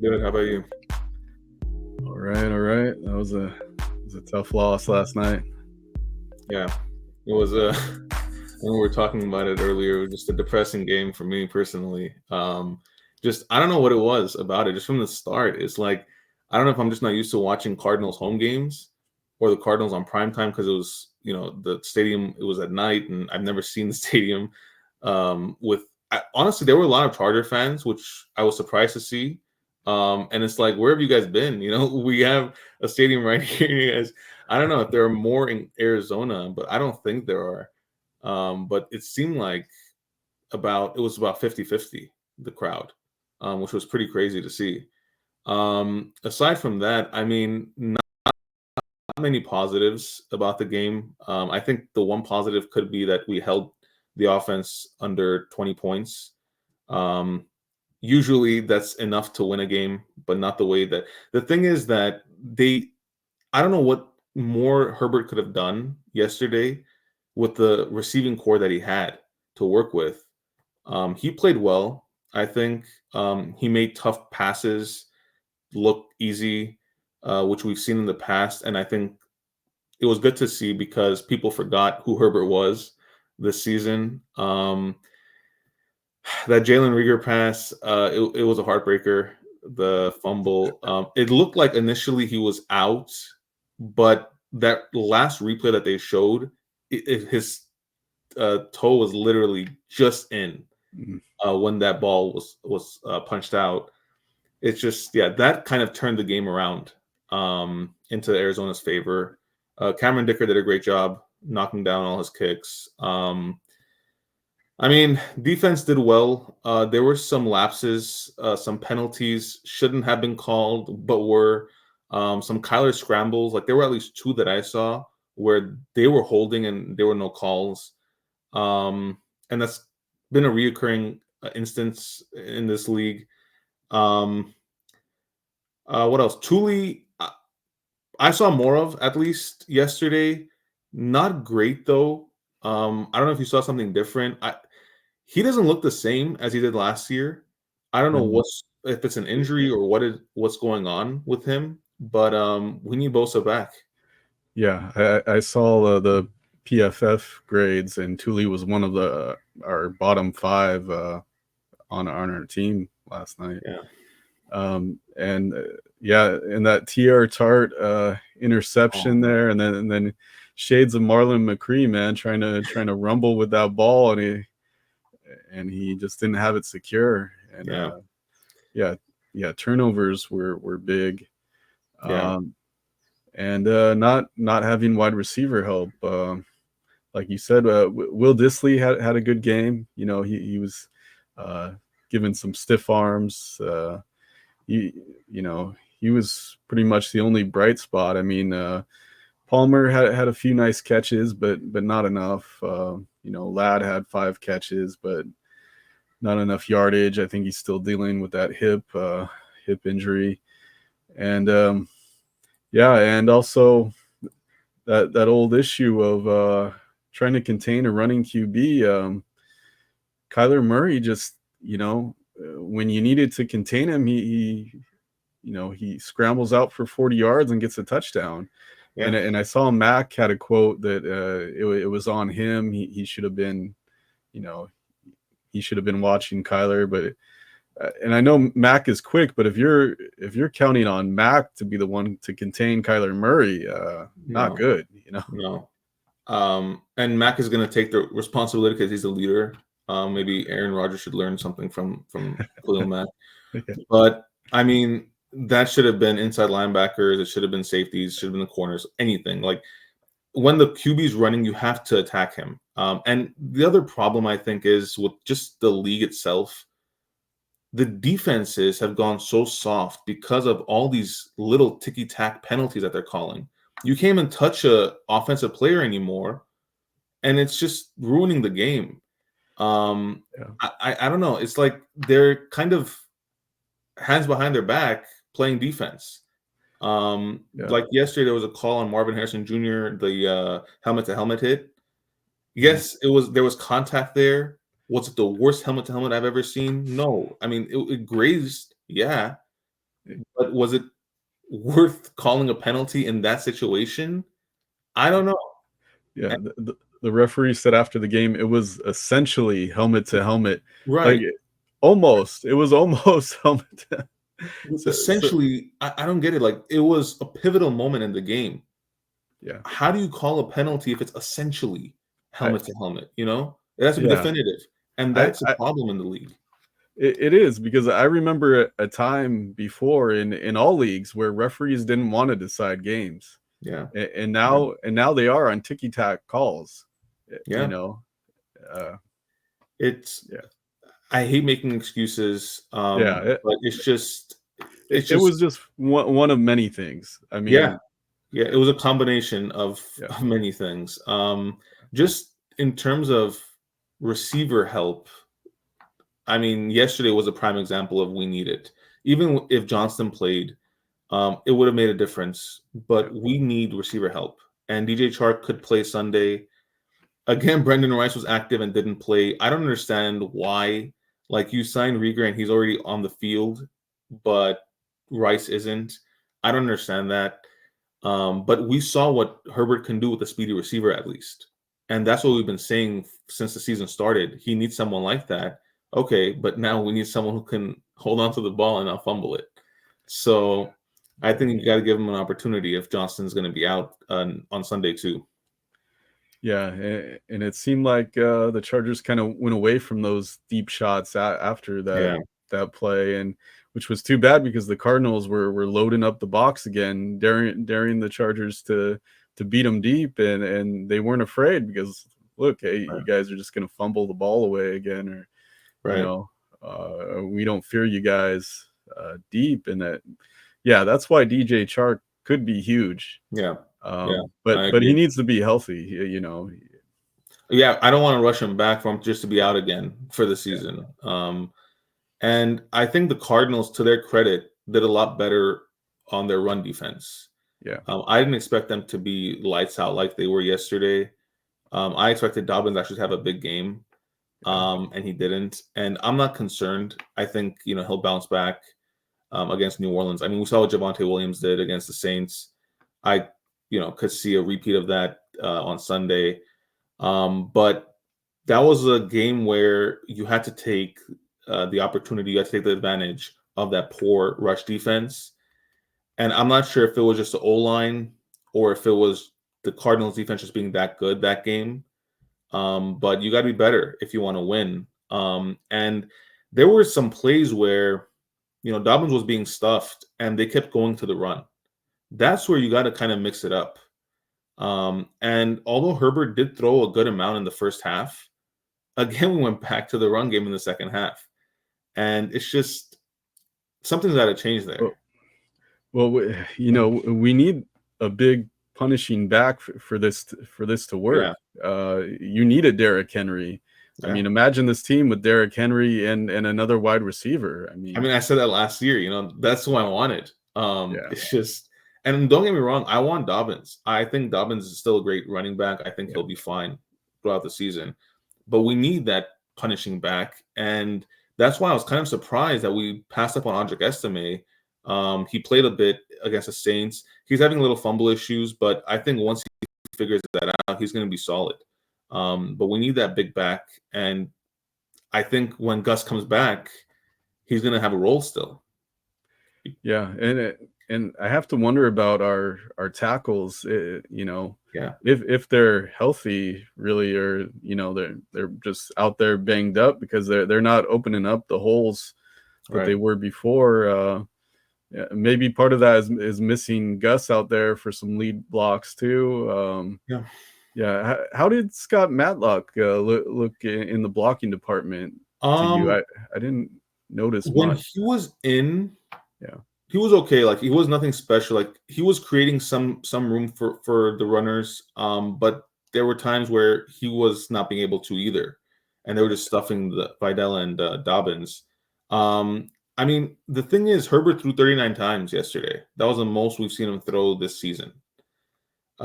Good. How about you? All right, all right. That was a tough loss last night. Yeah, it was when we were talking about it earlier, it was just a depressing game for me personally. Just I don't know what it was about it. Just from the start, it's like I don't know if I'm just not used to watching Cardinals home games or the Cardinals on prime time because it was the stadium. It was at night, and I've never seen the stadium. Honestly, there were a lot of Charger fans, which I was surprised to see. And it's like, where have you guys been? We have a stadium right here. You guys, I don't know if there are more in Arizona, but I don't think there are. But it seemed like it was about 50-50, the crowd, which was pretty crazy to see. Aside from that, I mean, not many positives about the game. I think the one positive could be that we held the offense under 20 points. Um, Usually that's enough to win a game, but not the way that the thing is that I don't know what more Herbert could have done yesterday with the receiving core that he had to work with. He played well. I think he made tough passes look easy, which we've seen in the past. And I think it was good to see because people forgot who Herbert was this season. That Jalen Rieger pass, it was a heartbreaker. The fumble. It looked like initially he was out, but that last replay that they showed, his toe was literally just in Mhm. When that ball was punched out. It's just that kind of turned the game around into Arizona's favor. Cameron Dicker did a great job knocking down all his kicks. I mean, defense did well. There were some lapses, some penalties shouldn't have been called, but were some Kyler scrambles. Like there were at least two that I saw where they were holding and there were no calls. And that's been a reoccurring instance in this league. Um, what else? Thule, I saw more of at least yesterday. Not great though. I don't know if you saw something different. He doesn't look the same as he did last year. I don't know Um, if it's an injury or what's going on with him, but we need Bosa back. yeah, I saw the PFF grades, and Thule was one of our bottom five on our team last night. Yeah. And yeah, and that TR Tart interception Oh, there, and then shades of Marlon McCree, man, trying to rumble with that ball, and he just didn't have it secure. And yeah. yeah, yeah, turnovers were big. Yeah. Um, and not having wide receiver help. Like you said, Will Disley had a good game. He was uh, given some stiff arms. He he was pretty much the only bright spot. I mean, Palmer had a few nice catches, but not enough. Ladd had 5 catches, but not enough yardage. I think he's still dealing with that hip injury, and yeah, and also that old issue of trying to contain a running QB. Kyler Murray just, when you needed to contain him, he scrambles out for 40 yards and gets a touchdown. Yeah. And I saw Mac had a quote that it was on him. He should have been, you know, he should have been watching Kyler, but and I know Mac is quick, but if you're counting on Mac to be the one to contain Kyler Murray, not No. good, No. And Mac is going to take the responsibility because he's the leader. Maybe Aaron Rodgers should learn something from Khalil Mack. Yeah. But I mean, that should have been inside linebackers. It should have been safeties. Should have been the corners. Anything like when the QB's running, you have to attack him. And the other problem I think is with just the league itself. The defenses have gone so soft because of all these little ticky tack penalties that they're calling. You can't even touch a offensive player anymore, and it's just ruining the game. Yeah. I don't know. It's like they're kind of hands behind their back playing defense. Yeah. Like yesterday, there was a call on Marvin Harrison Jr. The helmet to helmet hit. Mhm. Yes, there was contact there. Was it the worst helmet to helmet I've ever seen? No. I mean, it grazed, yeah, but was it worth calling a penalty in that situation? I don't know. Yeah, And the referee said after the game it was essentially helmet to helmet, like right. almost. It was almost helmet. So Essentially, I don't get it. Like it was a pivotal moment in the game. yeah, How do you call a penalty if it's essentially I helmet to helmet? You know, it has to be yeah, definitive, and I, that's a I problem in the league. it is because I remember a time before in all leagues where referees didn't want to decide games, Yeah, and yeah, now they are on ticky tack calls. You yeah. know, uh, It's yeah, I hate making excuses, yeah. but it's just It was just one of many things. I yeah, mean, yeah. It was a combination of, yeah, of many things. Just in terms of receiver help, I mean, yesterday was a prime example of we need it. Even if Johnston played, it would have made a difference. yeah, But we need receiver help, and DJ Chark could play Sunday. Again, Brendan Rice was active and didn't play. I don't understand why. Like you signed Rieger and he's already on the field, but Rice isn't. I don't understand that. But we saw what Herbert can do with a speedy receiver at least, and that's what we've been saying since the season started. He needs someone like that. Okay, but now we need someone who can hold on to the ball and not fumble it. So I yeah. think you got to give him an opportunity if Johnston's going to be out on Sunday too. Yeah, and it seemed like the Chargers kind of went away from those deep shots after Yeah, that play, and which was too bad because the Cardinals were loading up the box again, daring the Chargers to beat them deep, and they weren't afraid because look, hey, you right, guys are just going to fumble the ball away again, or you right. know, we don't fear you guys deep, and that yeah, that's why DJ Chark could be huge. Yeah, yeah, I But he agree. needs to be healthy. Yeah, I don't want to rush him back from just to be out again for the Yeah, season. And I think the Cardinals, to their credit, did a lot better on their run defense. yeah, I didn't expect them to be lights out like they were yesterday. I expected Dobbins actually to have a big game, yeah, and he didn't. And I'm not concerned. I think he'll bounce back against New Orleans. I mean, we saw what Javonte Williams did against the Saints. I could see a repeat of that on Sunday. But that was a game where you had to take the opportunity, you had to take the advantage of that poor rush defense. And I'm not sure if it was just the O line or if it was the Cardinals defense just being that good that game. But you got to be better if you want to win. And there were some plays where, Dobbins was being stuffed and they kept going to the run. That's where you got to kind of mix it up. And although Herbert did throw a good amount in the first half, again, we went back to the run game in the second half. And it's just something's got to change there. well, we need a big punishing back for this to work. Yeah. You need a Derrick Henry. I Yeah. mean, imagine this team with Derrick Henry and another wide receiver. I I mean, mean, I said that last year, that's who I wanted. yeah, It's just, and don't get me wrong, I want Dobbins. I think Dobbins is still a great running back. I think yeah, he'll be fine throughout the season. But we need that punishing back. And that's why I was kind of surprised that we passed up on Audric Estime. He played a bit against the Saints. He's having a little fumble issues, but I think once he figures that out, he's going to be solid. But we need that big back. And I think when Gus comes back, he's going to have a role still. yeah. And I have to wonder about our tackles. Yeah, If they're healthy, really, or they're just out there banged up because they're not opening up the holes that they right. were before. Yeah, maybe part of that is missing Gus out there for some lead blocks too. Yeah. Yeah, how did Scott Matlock look in the blocking department to you? Um, I didn't notice when much. he was in, Yeah, he was okay. Like he was nothing special. Like he was creating some room for the runners. But there were times where he was not being able to either, and they were just stuffing the Vidal and Dobbins. I mean, the thing is, Herbert threw 39 times yesterday. That was the most we've seen him throw this season.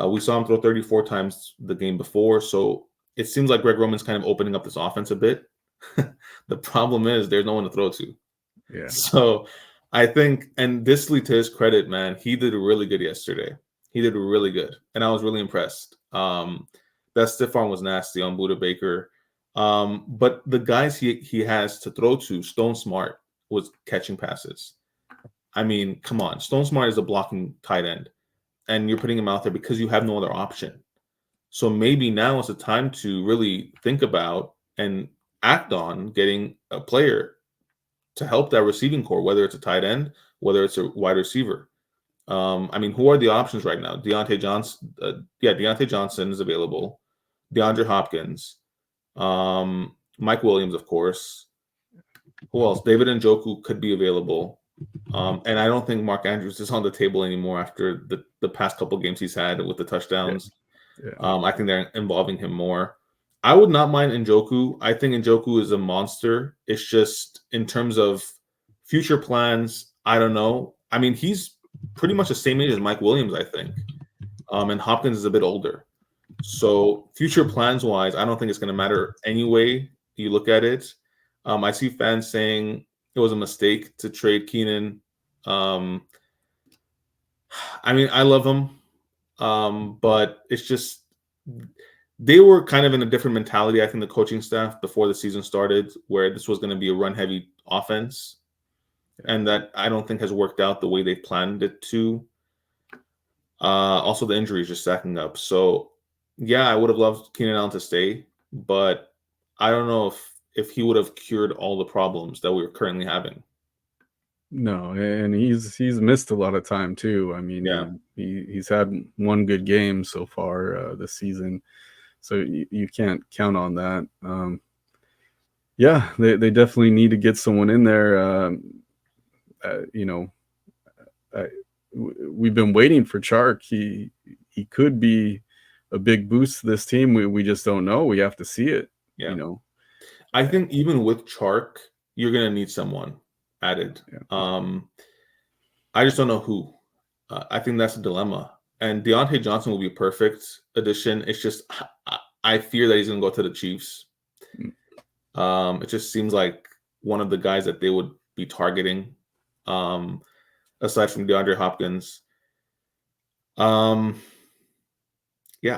We saw him throw 34 times the game before, so it seems like Greg Roman's kind of opening up this offense a bit. The problem is there's no one to throw to. yeah, So I think, and Disley, to his credit, man, he did really good yesterday. He did really good, and I was really impressed. That stiff arm was nasty on Buda Baker. But the guys he has to throw to, Stone Smart was catching passes. I mean, come on, Stone Smart is a blocking tight end, and you're putting him out there because you have no other option. So maybe now is the time to really think about and act on getting a player to help that receiving core, whether it's a tight end, whether it's a wide receiver. I mean, who are the options right now? Deontay Johnson, Deontay Johnson is available. DeAndre Hopkins, Mike Williams, of course. Who else? David Njoku could be available. And I don't think Mark Andrews is on the table anymore after the past couple games he's had with the touchdowns. Yeah. I think they're involving him more. I would not mind Njoku. I think Njoku is a monster. It's just in terms of future plans, I don't know. I mean, he's pretty much the same age as Mike Williams, I think. And Hopkins is a bit older. So future plans wise, I don't think it's going to matter anyway. You look at it. I see fans saying it was a mistake to trade Keenan. I mean, I love him, but it's just they were kind of in a different mentality. I think the coaching staff before the season started, where this was going to be a run-heavy offense, and that I don't think has worked out the way they planned it to. Also, the injuries just stacking up. So, yeah, I would have loved Keenan Allen to stay, but I don't know if he would have cured all the problems that we're currently having. No, and he's missed a lot of time too. I mean, Yeah. he's had one good game so far this season, so you can't count on that. Yeah, they definitely need to get someone in there. You know, we've been waiting for Chark. He could be a big boost to this team. We just don't know. We have to see it. Yeah. You know, I think even with Chark, you're gonna need someone added. Yeah. I just don't know who. I think that's a dilemma. And Deontay Johnson will be a perfect addition. It's just I fear that he's gonna go to the Chiefs. It just seems like one of the guys that they would be targeting, aside from DeAndre Hopkins. Yeah,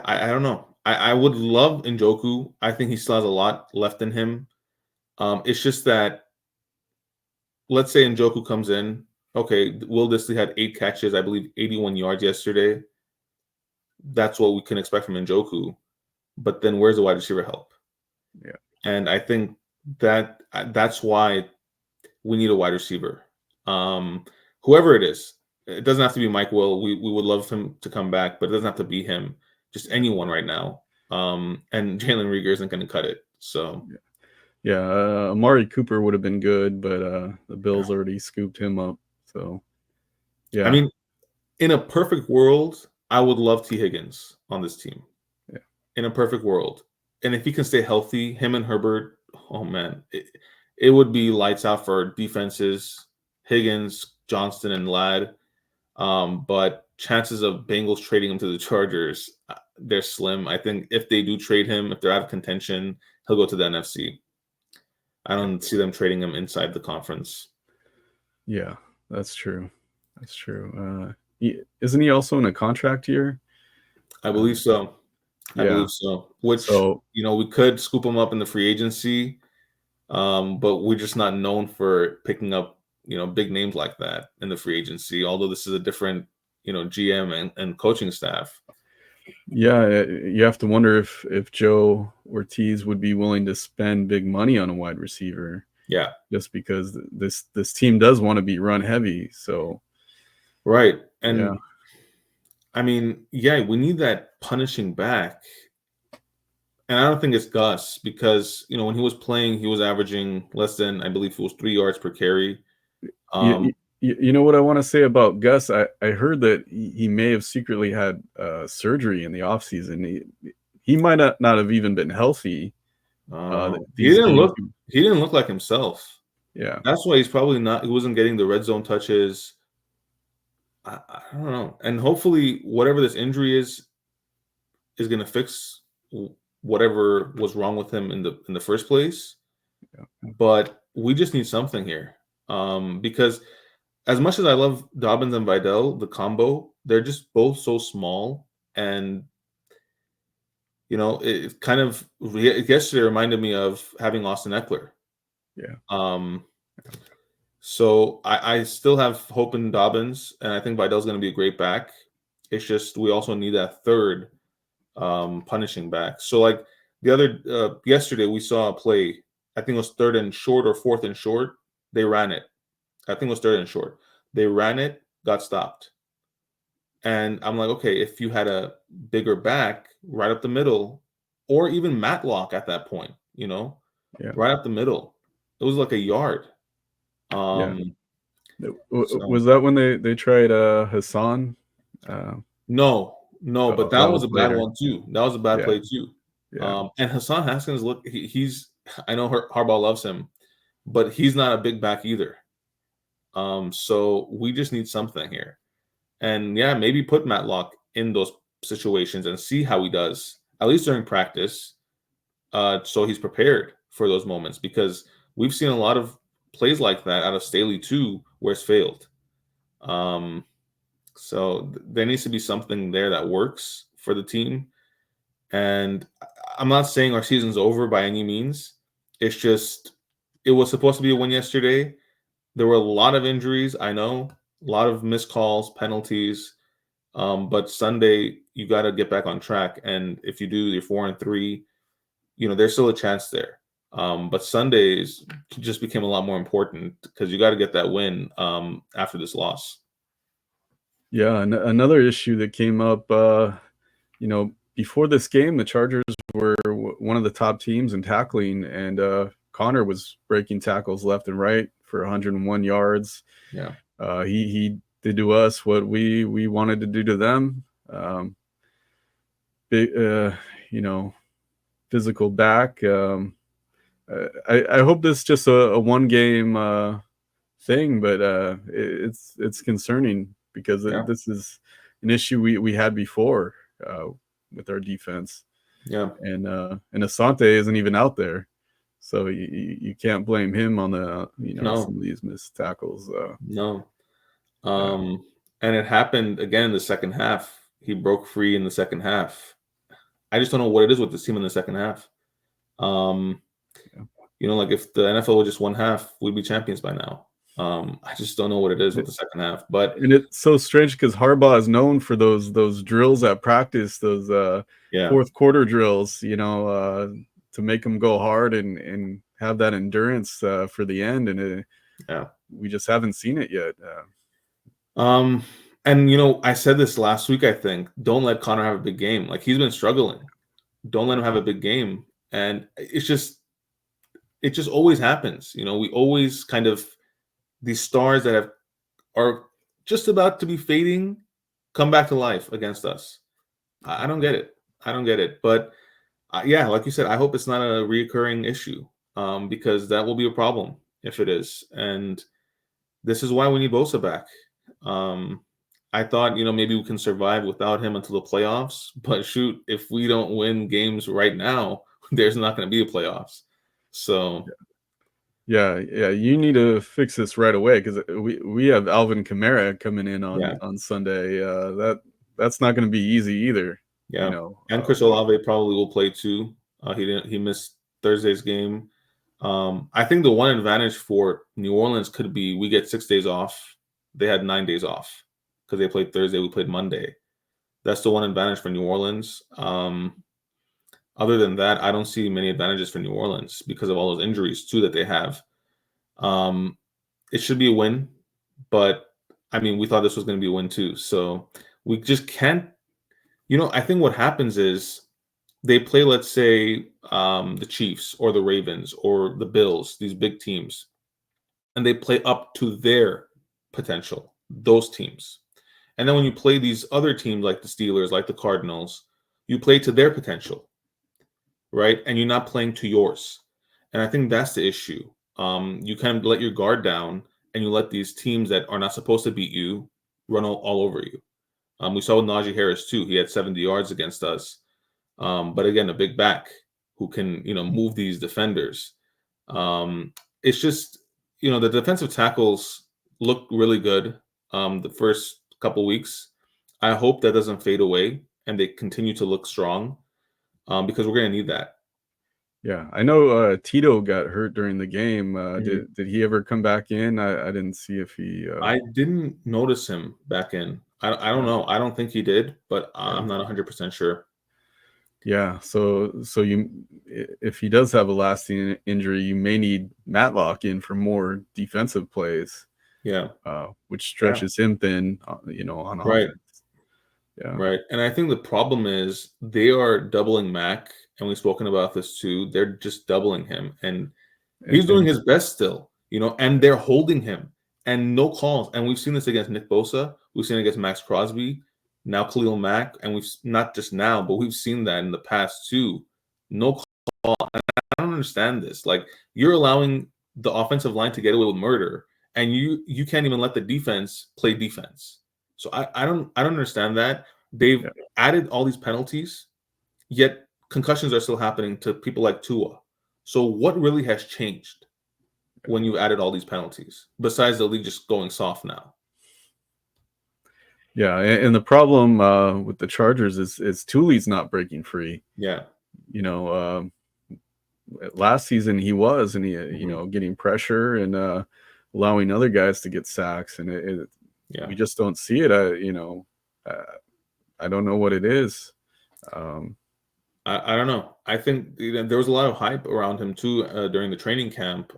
I don't know. I would love Njoku. I think he still has a lot left in him. It's just that, let's say Njoku comes in. Okay, Will Disley had 8 catches, I believe 81 yards yesterday. That's what we can expect from Njoku. But then where's the wide receiver help? Yeah. And I think that's why we need a wide receiver. Whoever it is, it doesn't have to be Mike Will. We would love him to come back, but it doesn't have to be him. Just anyone right now. And Jalen Reagor isn't going to cut it. So yeah, Amari Cooper would have been good, but the Bills already scooped him up. So yeah, I mean, in a perfect world, I would love T. Higgins on this team. Yeah. In a perfect world, and if he can stay healthy, him and Herbert, oh man, it would be lights out for defenses. Higgins, Johnston, and Ladd. But chances of Bengals trading him to the Chargers, they're slim. I think if they do trade him, if they're out of contention, he'll go to the NFC. I don't see them trading him inside the conference. Yeah, that's true. That's true. Isn't he also in a contract year? I believe so. I believe so. Which, we could scoop him up in the free agency, but we're just not known for picking up, big names like that in the free agency, although this is a different, GM and coaching staff. Yeah, you have to wonder if Joe Ortiz would be willing to spend big money on a wide receiver. Yeah. Just because this team does want to be run heavy. So right. And I mean, we need that punishing back. And I don't think it's Gus because, when he was playing, he was averaging less than, I believe it was 3 yards per carry. You know what I want to say about Gus? I heard that he may have secretly had surgery in the offseason. He might not have even been healthy. He didn't look like himself. Yeah. That's why he wasn't getting the red zone touches. I don't know. And hopefully whatever this injury is going to fix whatever was wrong with him in the first place. Yeah. But we just need something here. Because as much as I love Dobbins and Vidal, the combo, they're just both so small, and it kind of yesterday reminded me of having Austin Eckler. Yeah. Um, so I still have hope in Dobbins, and I think Vidal's going to be a great back. It's just we also need that third punishing back. So like yesterday we saw a play. I think it was third and short or fourth and short. They ran it. I think it was third and short. They ran it, got stopped. And I'm like, okay, if you had a bigger back right up the middle, or even Matlock at that point, Yeah. right up the middle, it was like a yard. Yeah. So Was that when they tried Hassan? no, but that That was was a bad later. one too. That was a bad Yeah. play too. Yeah. And Hassan Haskins, look, he's I know Harbaugh loves him, but he's not a big back either. So we just need something here. And yeah, maybe put Matlock in those situations and see how he does, at least during practice, so he's prepared for those moments, because we've seen a lot of plays like that out of Staley too, where it's failed. So there needs to be something there that works for the team. And I'm not saying our season's over by any means. It's just it was supposed to be a win yesterday. There were a lot of injuries, I know, a lot of missed calls, penalties. But Sunday, you got to get back on track. And if you do, you're 4-3. There's still a chance there. But Sundays just became a lot more important because you got to get that win after this loss. Yeah, another issue that came up, before this game, the Chargers were one of the top teams in tackling, and Connor was breaking tackles left and right for 101 yards. Yeah. He did to us what we wanted to do to them. Big, physical back. I hope this is just a one game thing, but it's concerning because Yeah. this is an issue we had before with our defense. Yeah. And Asante isn't even out there, so you can't blame him on the No. some of these missed tackles. No. And it happened again in the second half. He broke free in the second half. I just don't know what it is with this team in the second half. Like if the NFL was just one half, we'd be champions by now. I just don't know what it is with the second half. But and it's so strange because Harbaugh is known for those drills at practice, those fourth quarter drills, to make them go hard and have that endurance for the end. And we just haven't seen it yet. And I said this last week. I think don't let Connor have a big game. Like he's been struggling. Don't let him have a big game. And it just always happens. We always kind of these stars that are just about to be fading come back to life against us. I don't get it. But yeah, like you said, I hope it's not a reoccurring issue because that will be a problem if it is. And this is why we need Bosa back. I thought, maybe we can survive without him until the playoffs. But shoot, if we don't win games right now, there's not going to be a playoffs. So yeah, you need to fix this right away because we have Alvin Kamara coming in on Sunday. That's not going to be easy either. Yeah, and Chris Olave probably will play too. He missed Thursday's game. I think the one advantage for New Orleans could be we get 6 days off. They had 9 days off because they played Thursday. We played Monday. That's the one advantage for New Orleans. Other than that, I don't see many advantages for New Orleans because of all those injuries too that they have. It should be a win, but I mean, we thought this was going to be a win too. So we just can't. I think what happens is they play, let's say, the Chiefs or the Ravens or the Bills, these big teams, and they play up to their potential, those teams. And then when you play these other teams like the Steelers, like the Cardinals, you play to their potential, right? And you're not playing to yours. And I think that's the issue. You kind of let your guard down and you let these teams that are not supposed to beat you run all over you. We saw with Najee Harris too. He had 70 yards against us. But again, a big back who can, move these defenders. It's just, the defensive tackles, looked really good the first couple weeks. I hope that doesn't fade away and they continue to look strong because we're going to need that. Yeah, I know Tito got hurt during the game. Mhm. Did he ever come back in? I didn't see if he. I didn't notice him back in. I don't Yeah, know. I don't think he did, but yeah, I'm not 100% sure. yeah. So if he does have a lasting injury, you may need Matlock in for more defensive plays, Yeah. which Yeah. stretches him thin, on Right. offense. Yeah, Right. And I think the problem is they are doubling Mac, and we've spoken about this too. They're just doubling him, and he's doing and his best still, and they're holding him and no calls. And we've seen this against Nick Bosa. We've seen it against Max Crosby, now Khalil Mack, and we've not just now, but we've seen that in the past too. No call. And I don't understand this. Like you're allowing the offensive line to get away with murder, and you can't even let the defense play defense. So I don't understand that. They've yeah, added all these penalties, yet concussions are still happening to people like Tua. So what really has changed when you added all these penalties besides the league just going soft now? yeah. And the problem with the Chargers is Thule's not breaking free. Yeah. You know, last season he was, and he Mhm. getting pressure and allowing other guys to get sacks, and Yeah. we just don't see it. Uh, I don't know what it is. Um, I don't know. I think there was a lot of hype around him too during the training camp.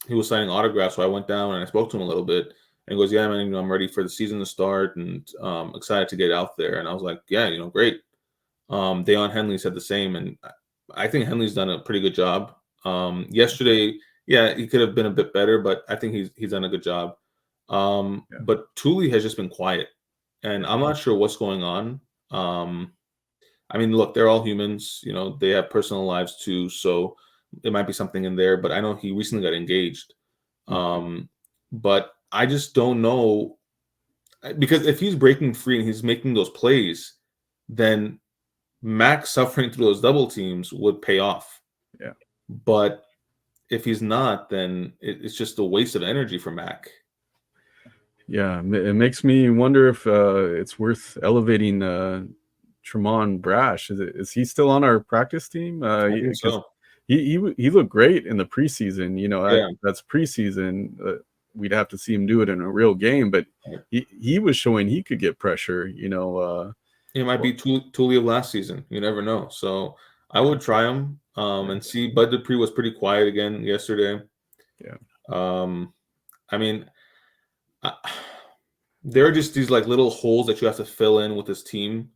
He was signing autographs, so I went down and I spoke to him a little bit. And he goes, "Yeah, man, I'm ready for the season to start and excited to get out there." And I was like, "Yeah, great." Deion Henley said the same, and I think Henley's done a pretty good job. Yesterday, yeah, he could have been a bit better, but I think he's done a good job. yeah, But Thule has just been quiet, and I'm not sure what's going on. Um, I mean, look, they're all humans. They have personal lives too, so it might be something in there. But I know he recently got engaged. mm, Um, but I just don't know because if he's breaking free and he's making those plays, then Mac suffering through those double teams would pay off. yeah, But if he's not, then it's just a waste of energy for Mac. yeah. It makes me wonder if it's worth elevating Tremont Brash. Is he still on our practice team? I think Because so. he looked great in the preseason. Yeah. That's preseason. We'd have to see him do it in a real game, but he was showing he could get pressure. It might Well, be Tully of last season. You never know. So I would try him yeah, and see. Bud Dupree was pretty quiet again yesterday. yeah, Um, I mean, I, there are just these like little holes that you have to fill in with this team.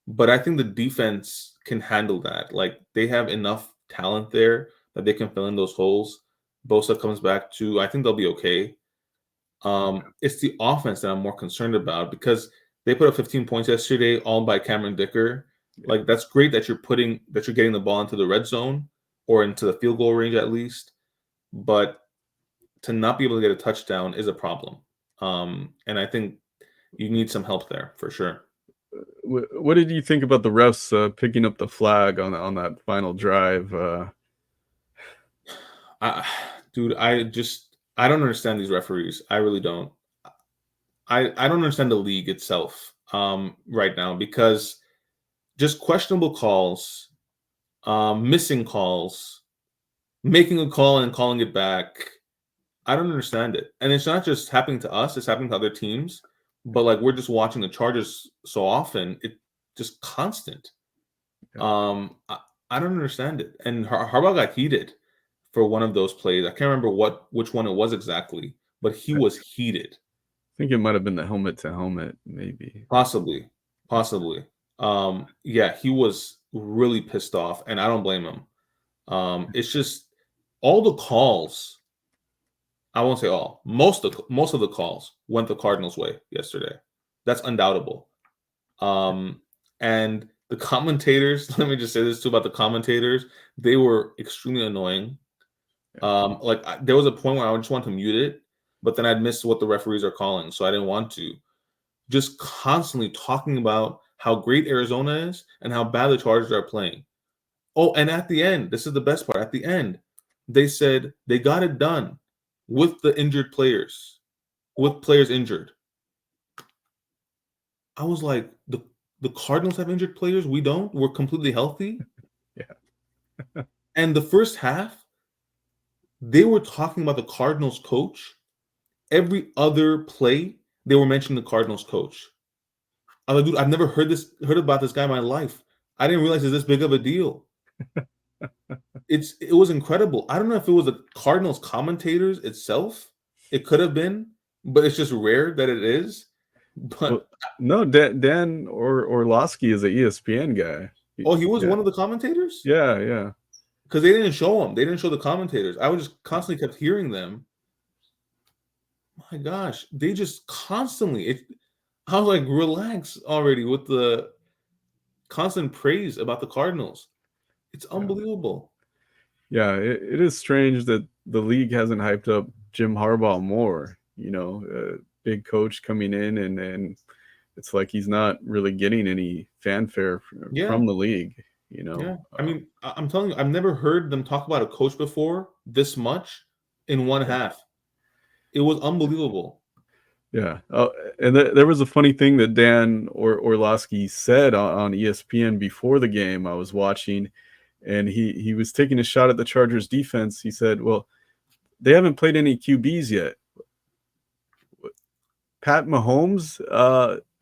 But I think the defense can handle that. Like they have enough talent there that they can fill in those holes. Bosa comes back too. I think they'll be okay. It's the offense that I'm more concerned about because they put up 15 points yesterday, all by Cameron Dicker. yeah. Like that's great that you're getting the ball into the red zone or into the field goal range at least, but to not be able to get a touchdown is a problem. And I think you need some help there for sure. What did you think about the refs picking up the flag on that final drive? I, dude, I don't understand these referees. I really don't. I don't understand the league itself right now because just questionable calls, missing calls, making a call and calling it back. I don't understand it. And it's not just happening to us, it's happening to other teams. But like we're just watching the Chargers so often, it just constant. Yeah, Um, I, I don't understand it. And Harbaugh got heated for one of those plays. I can't remember which one it was exactly, but he I was heated. think it might have been the helmet to helmet, maybe. Possibly, possibly. Yeah, he was really pissed off, and I don't blame him. It's just all the calls. I won't say all. Most of the calls went the Cardinals' way yesterday. That's undoubtable. Um, and the commentators. Let me just say this too about the commentators. They were extremely annoying. Yeah, There was a point where I just want to mute it, but then I'd miss what the referees are calling, so I didn't want to. Just constantly talking about how great Arizona is and how bad the Chargers are playing. Oh, and at the end, this is the best part. At the end, they said they got it done with the injured players. with players injured. I was like, the Cardinals have injured players. We don't. We're completely healthy. Yeah. And the first half, they were talking about the Cardinals coach. Every other play, they were mentioning the Cardinals coach. I was like, dude, I've never heard about this guy in my life. I didn't realize it's this big of a deal. It was incredible. I don't know if it was the Cardinals commentators itself. It could have been, but it's just rare that it is. Well, But no, Dan Orlovsky is an ESPN guy. oh, he was Yeah, one of the commentators? yeah. Because they didn't show him. They didn't show the commentators. I was just constantly kept hearing them. My gosh, they just constantly. I was like, relax already with the constant praise about the Cardinals. It's Yeah. unbelievable. Yeah, it is strange that the league hasn't hyped up Jim Harbaugh more. Big coach coming in, and it's like he's not really getting any fanfare Yeah, from the league. yeah. I mean, I'm telling you, I've never heard them talk about a coach before this much in one Yeah. half. It was unbelievable. Yeah. And there was a funny thing that Dan Orlovsky said on ESPN before the game I was watching, and he was taking a shot at the Chargers defense. He said, well, they haven't played any QBs yet. Pat Mahomes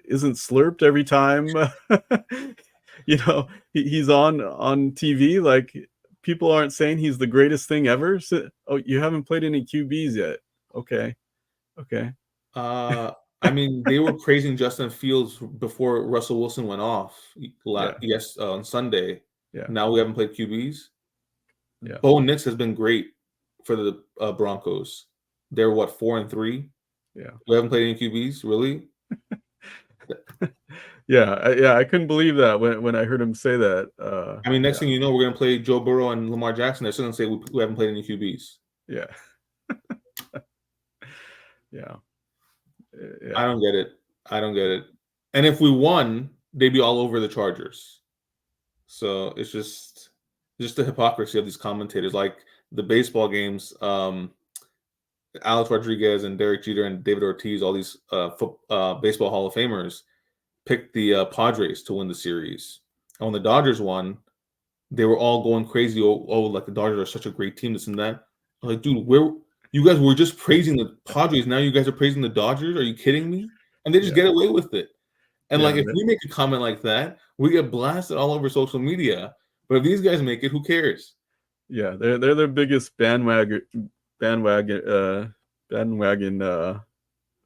isn't slurped every time he's on TV. Like, people aren't saying he's the greatest thing ever. So, oh, you haven't played any QBs yet. Okay. I mean, they were praising Justin Fields before Russell Wilson went off Yeah. yes on Sunday. Yeah. Now we haven't played QBs. Yeah. Bo Nix has been great for the Broncos. They're what, 4-3? Yeah. We haven't played any QBs, really? Yeah. I couldn't believe that when I heard him say that. I mean, next thing you know, we're gonna play Joe Burrow and Lamar Jackson. They're still gonna say we haven't played any QBs. Yeah. Yeah. I don't get it. I don't get it. And if we won, they'd be all over the Chargers. So it's just the hypocrisy of these commentators. Like the baseball games, Alex Rodriguez and Derek Jeter and David Ortiz, all these baseball Hall of Famers, picked the Padres to win the series. And when the Dodgers won, they were all going crazy. Like the Dodgers are such a great team, this and that. I'm like, dude, where you guys were just praising the Padres, now you guys are praising the Dodgers? Are you kidding me? And they just get away with it. And like, if we make a comment like that, we get blasted all over social media. But if these guys make it, who cares? Yeah, they're their biggest bandwagon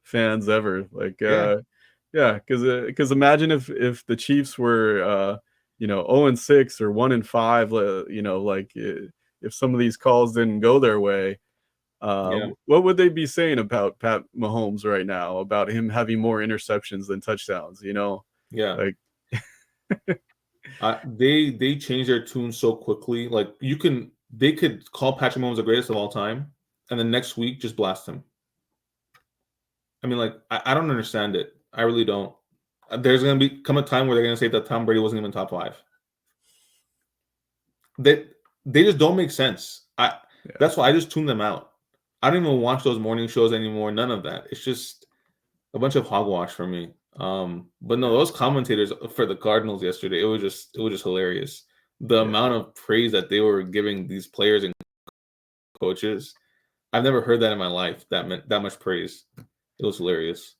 fans ever. Like, yeah, because imagine if the Chiefs were 0-6 or 1-5, like if some of these calls didn't go their way, what would they be saying about Pat Mahomes right now, about him having more interceptions than touchdowns? Yeah. Like, they changed their tune so quickly. Like they could call Patrick Mahomes the greatest of all time, and then next week just blast him. I mean, like, I don't understand it. I really don't. There's gonna come a time where they're gonna say that Tom Brady wasn't even top 5. They just don't make sense. That's why I just tune them out. I don't even watch those morning shows anymore. None of that. It's just a bunch of hogwash for me. But no, those commentators for the Cardinals yesterday, it was just hilarious. The amount of praise that they were giving these players and coaches, I've never heard that in my life. That meant that much praise. It was hilarious.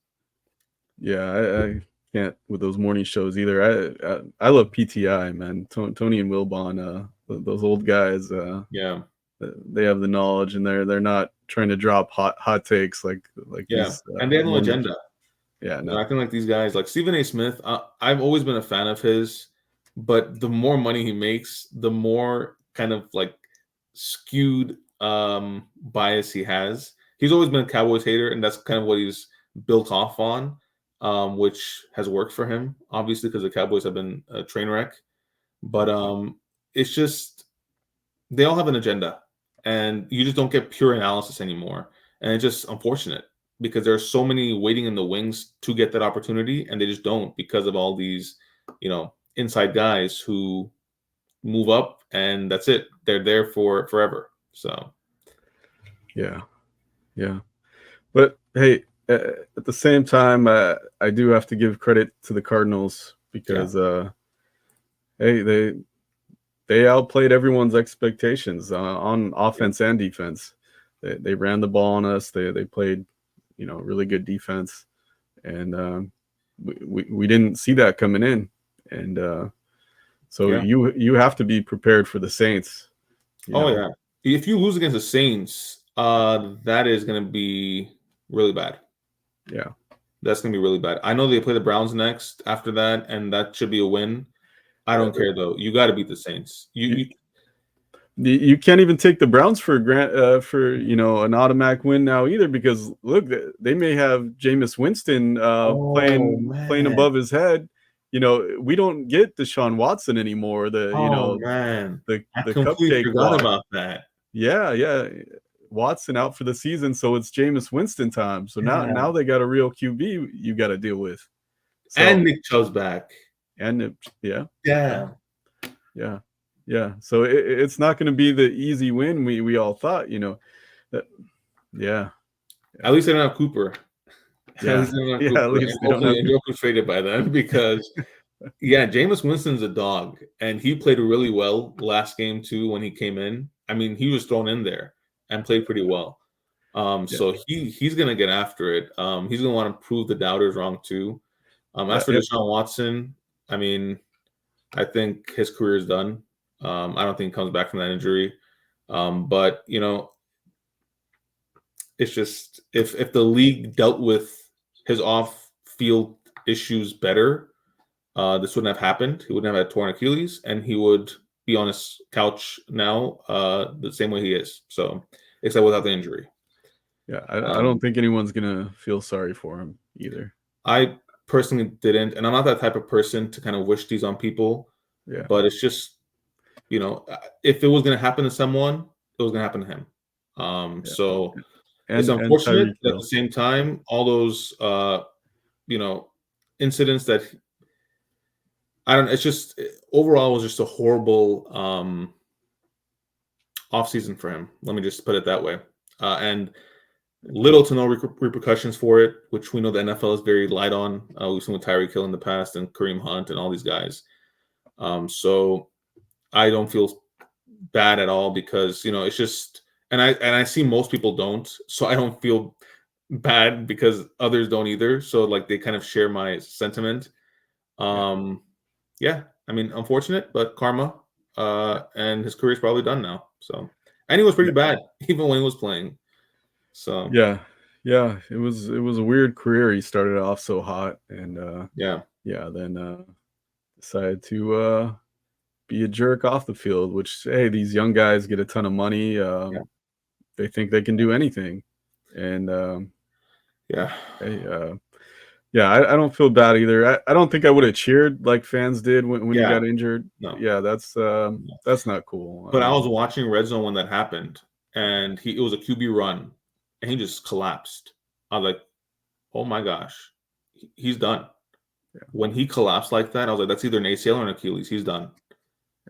Yeah, I can't with those morning shows either. I love PTI, man. Tony and Wilbon, those old guys. Yeah, they have the knowledge, and they're not trying to drop hot takes like these. And they have no agenda. Yeah, no. I think like these guys, like Stephen A. Smith, I've always been a fan of his, but the more money he makes, the more kind of like skewed bias he has. He's always been a Cowboys hater, and that's kind of what he's built off on, which has worked for him, obviously, because the Cowboys have been a train wreck. But it's just they all have an agenda, and you just don't get pure analysis anymore, and it's just unfortunate because there are so many waiting in the wings to get that opportunity, and they just don't because of all these, inside guys who move up, and that's it. They're there for forever. So, yeah. But hey, at the same time, I do have to give credit to the Cardinals Yeah, because hey, they outplayed everyone's expectations on yeah, offense and defense. They ran the ball on us. They played, really good defense, and we didn't see that coming in, and so yeah. you have to be prepared for the Saints. You Oh know, yeah. If you lose against the Saints, that is going to be really bad. yeah. That's going to be really bad. I know they play the Browns next after that, and that should be a win. I don't care though. You got to beat the Saints. You, you can't even take the Browns for an automatic win now either, because look, they may have Jameis Winston Oh playing man. above his head. We don't get Deshaun Watson anymore. Oh man. I The completely cupcake forgot walk. about that. Yeah. Watson out for the season, so it's Jameis Winston time. So Yeah. now they got a real QB you got to deal with. And So Nick Chubb's back. yeah, yeah. Yeah. Yeah, yeah. So it's not going to be the easy win we all thought. That, yeah, At least they don't have Cooper. At yeah, least they don't have yeah. At Cooper. And least they don't hopefully have. Njoku's traded by then because yeah, Jameis Winston's a dog. And he played really well last game too when he came in. I mean, he was thrown in there and played pretty well. Yeah, So he's gonna get after it. He's gonna want to prove the doubters wrong too. As yeah, for Deshaun Watson, I mean, I think his career is done. I don't think he comes back from that injury. But it's just if the league dealt with his off field issues better, this wouldn't have happened. He wouldn't have had torn Achilles, and he would be on his couch now, the same way he is. So, except without the injury. yeah. I don't Um, think anyone's gonna feel sorry for him either. I personally didn't, and I'm not that type of person to kind of wish these on people. Yeah, But it's just if it was going to happen to someone, it was going to happen to him. yeah. So it's And unfortunate, Tyreek but at Hill. the same time, all those you know incidents that I don't. It's just overall it was just a horrible off season for him. Let me just put it that way. And little to no repercussions for it, which we know the NFL is very light on. We've seen with Tyreek Hill in the past and Kareem Hunt and all these guys. So I don't feel bad at all because it's just and I see most people don't, so I don't feel bad because others don't either. So like they kind of share my sentiment. Yeah, Um yeah, I mean unfortunate, but karma. And his career's probably done now. So and he was pretty yeah, bad even when he was playing. So yeah, yeah. It was a weird career. He started off so hot, and yeah, yeah, then decided to be a jerk off the field. Which, hey, these young guys get a ton of money. yeah, They think they can do anything, and yeah, hey, yeah, I don't feel bad either. I don't think I would have cheered like fans did when he yeah. got injured. No, Yeah, that's not cool. but I was watching Red Zone when that happened, and it was a QB run, and he just collapsed. I was like, oh my gosh, he's done. Yeah, When he collapsed like that, I was like, that's either an ACL or an Achilles. He's done.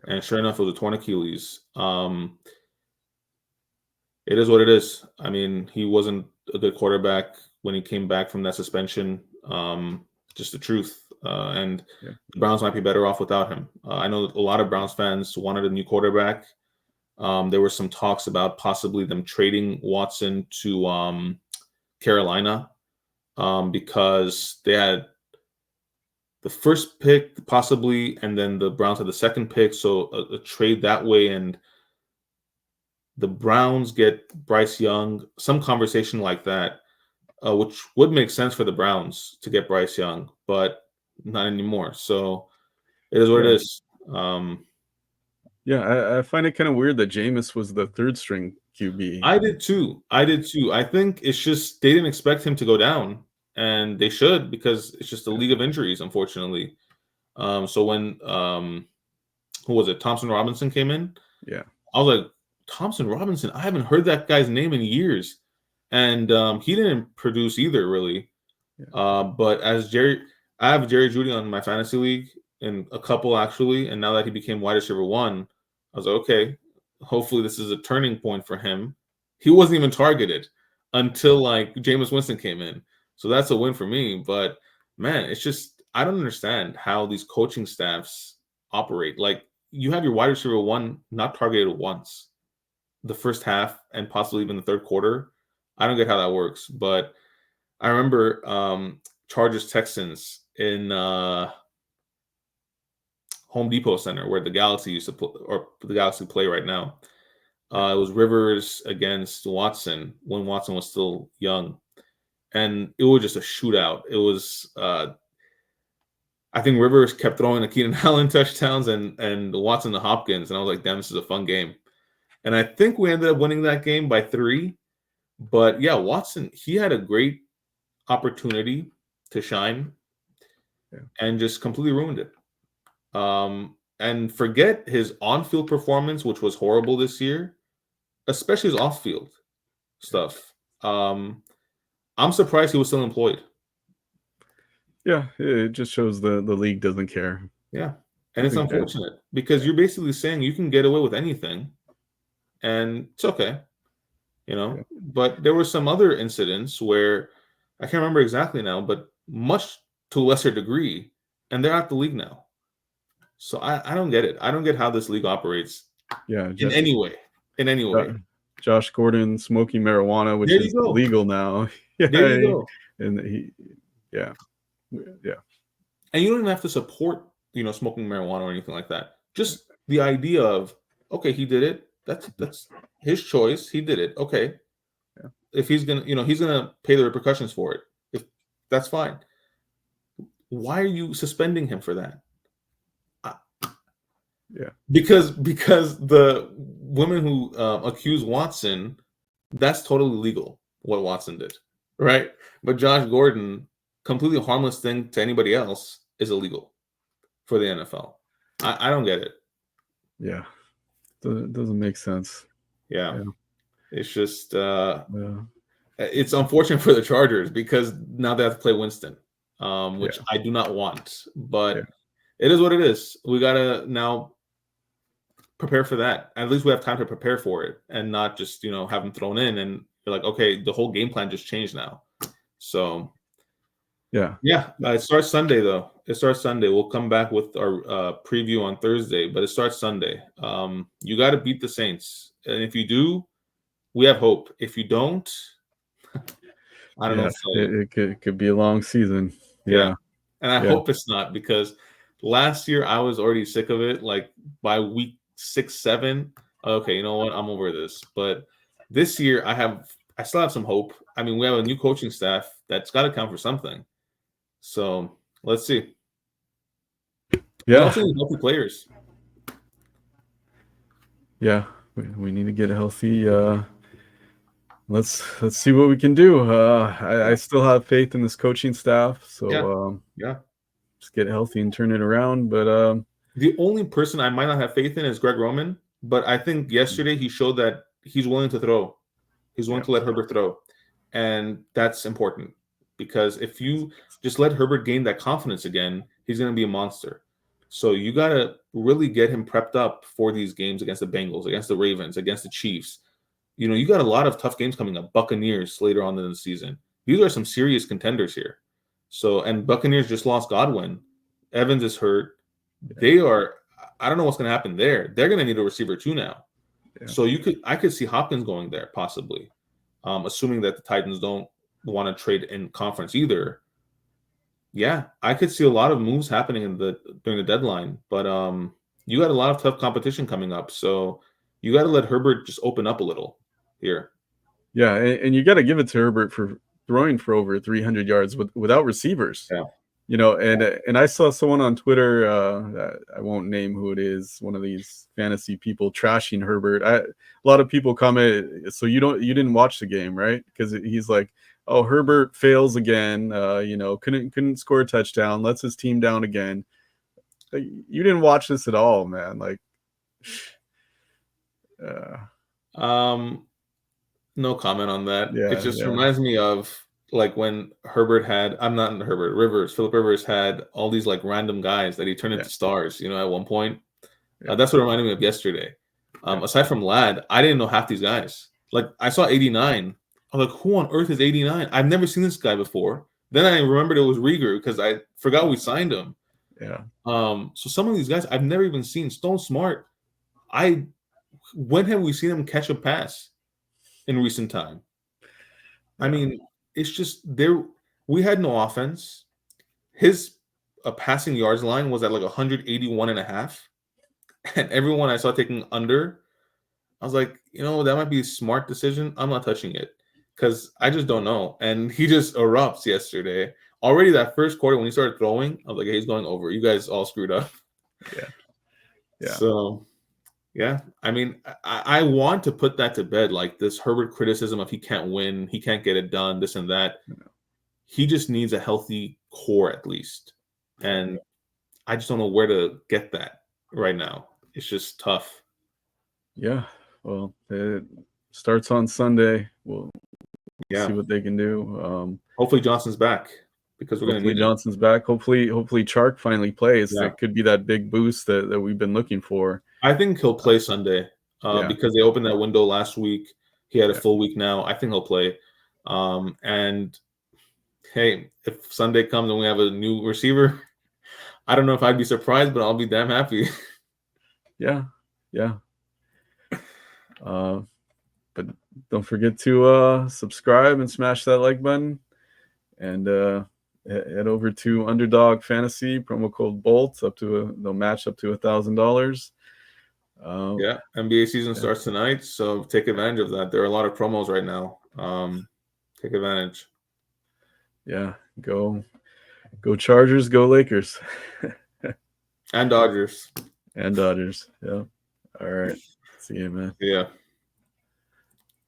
And sure enough, it was a torn Achilles. It is what it is. I mean, he wasn't a good quarterback when he came back from that suspension. Just the truth. And yeah, the Browns might be better off without him. I know a lot of Browns fans wanted a new quarterback. There were some talks about possibly them trading Watson to Carolina because they had the first pick possibly, and then the Browns had the second pick. So a trade that way, and the Browns get Bryce Young. Some conversation like that, which would make sense for the Browns to get Bryce Young, but not anymore. So it is what it yeah, is. Um, yeah. I find it kind of weird that Jameis was the third string QB. I did too. I did too. I think it's just they didn't expect him to go down, and they should because it's just a Yeah, league of injuries, unfortunately. So when who was it? Thompson Robinson came in. yeah, I was like, Thompson Robinson. I haven't heard that guy's name in years, and he didn't produce either really. yeah, But as Jerry, I have Jerry Judy on my fantasy league and a couple actually, and now that he became wide receiver one, I was like, okay, hopefully this is a turning point for him. He wasn't even targeted until like Jameis Winston came in. So that's a win for me. But man, it's just I don't understand how these coaching staffs operate. Like you have your wide receiver one not targeted once the first half and possibly even the third quarter. I don't get how that works. But I remember Chargers Texans in Home Depot Center where the Galaxy used to play, or the Galaxy play right now. It was Rivers against Watson when Watson was still young, and it was just a shootout. It was I think Rivers kept throwing the Keenan Allen touchdowns and Watson to Hopkins, and I was like, damn, this is a fun game. And I think we ended up winning that game by 3. But yeah, Watson, he had a great opportunity to shine and just completely ruined it. And forget his on-field performance, which was horrible this year, especially his off-field stuff. I'm surprised he was still employed. Yeah, it just shows the league doesn't care. Yeah, and it's unfortunate because you're basically saying you can get away with anything, and it's okay, you know. Yeah. But there were some other incidents where I can't remember exactly now, but much to a lesser degree, and they're out the league now. So I don't get it. I don't get how this league operates. Yeah, in any way. In any way. Josh Gordon smoking marijuana, which is legal now. Yeah, there you go. And yeah. And you don't even have to support, smoking marijuana or anything like that. Just the idea of, okay, he did it. That's his choice. He did it. Okay. Yeah. If he's gonna pay the repercussions for it. If that's fine. Why are you suspending him for that? Yeah, because the women who accuse Watson, that's totally legal what Watson did, right? But Josh Gordon, completely harmless thing to anybody else, is illegal for the NFL. I don't get it. Yeah, it doesn't make sense. Yeah. It's just it's unfortunate for the Chargers because now they have to play Winston, which I do not want, but it is what it is. We gotta now prepare for that. At least we have time to prepare for it and not just, have them thrown in and you're like, okay, the whole game plan just changed now. So it starts Sunday though. It starts Sunday. We'll come back with our preview on Thursday, but it starts Sunday. You got to beat the Saints. And if you do, we have hope. If you don't, I don't know. It could be a long season. Yeah. And I hope it's not, because last year I was already sick of it. Like by week 6, 7, okay, you know what? I'm over this. But this year I still have some hope. I mean, we have a new coaching staff that's got to count for something. So let's see. Yeah. Also need healthy players. Yeah, we need to get healthy. Let's see what we can do. I still have faith in this coaching staff. So just get healthy and turn it around. But the only person I might not have faith in is Greg Roman. But I think yesterday he showed that he's willing to throw. He's willing to let Herbert throw. And that's important, because if you just let Herbert gain that confidence again, he's going to be a monster. So you got to really get him prepped up for these games against the Bengals, against the Ravens, against the Chiefs. You got a lot of tough games coming up. Buccaneers later on in the season. These are some serious contenders here. So, and Buccaneers just lost Godwin. Evans is hurt. They are, I don't know what's going to happen there. They're going to need a receiver too now. Yeah. So I could see Hopkins going there possibly, assuming that the Titans don't want to trade in conference either. Yeah, I could see a lot of moves happening during the deadline, but you got a lot of tough competition coming up. So you got to let Herbert just open up a little here. Yeah, and you got to give it to Herbert for throwing for over 300 yards without receivers. Yeah. And I saw someone on Twitter, I won't name who it is, one of these fantasy people trashing Herbert. A lot of people comment, so you didn't watch the game, right? Because he's like, oh, Herbert fails again, couldn't score a touchdown, lets his team down again. You didn't watch this at all, man. Like, no comment on that. It just reminds me of like when Philip Rivers had all these like random guys that he turned into stars, at one point. That's what reminded me of yesterday. Aside from Ladd, I didn't know half these guys. Like I saw 89. I I was like, who on earth is 89? I've never seen this guy before. Then I remembered it was Rieger because I forgot we signed him. Yeah. So some of these guys I've never even seen. Stone Smart, when have we seen him catch a pass in recent time? I mean, it's just there. We had no offense. His passing yards line was at like 181 and a half. And everyone I saw taking under, I was like, that might be a smart decision. I'm not touching it because I just don't know. And he just erupts yesterday. Already that first quarter when he started throwing, I was like, hey, he's going over. You guys all screwed up. Yeah. Yeah. So, yeah. I mean, I want to put that to bed. Like this Herbert criticism of he can't win, he can't get it done, this and that. He just needs a healthy core at least. And I just don't know where to get that right now. It's just tough. Yeah. Well, it starts on Sunday. We'll see what they can do. Hopefully Johnson's back because we're going to need Johnson's back. Hopefully Chark finally plays. Yeah. It could be that big boost that we've been looking for. I think he'll play Sunday because they opened that window last week. He had a full week now. I think he'll play. And hey, if Sunday comes and we have a new receiver, I don't know if I'd be surprised, but I'll be damn happy. Yeah. But don't forget to subscribe and smash that like button, and head over to Underdog Fantasy, promo code BOLT. They'll match up to $1,000. NBA season starts tonight, so take advantage of that. There are a lot of promos right now. Take advantage. Yeah, go Chargers, go Lakers. And Dodgers. Yeah. All right. See you, man. Yeah.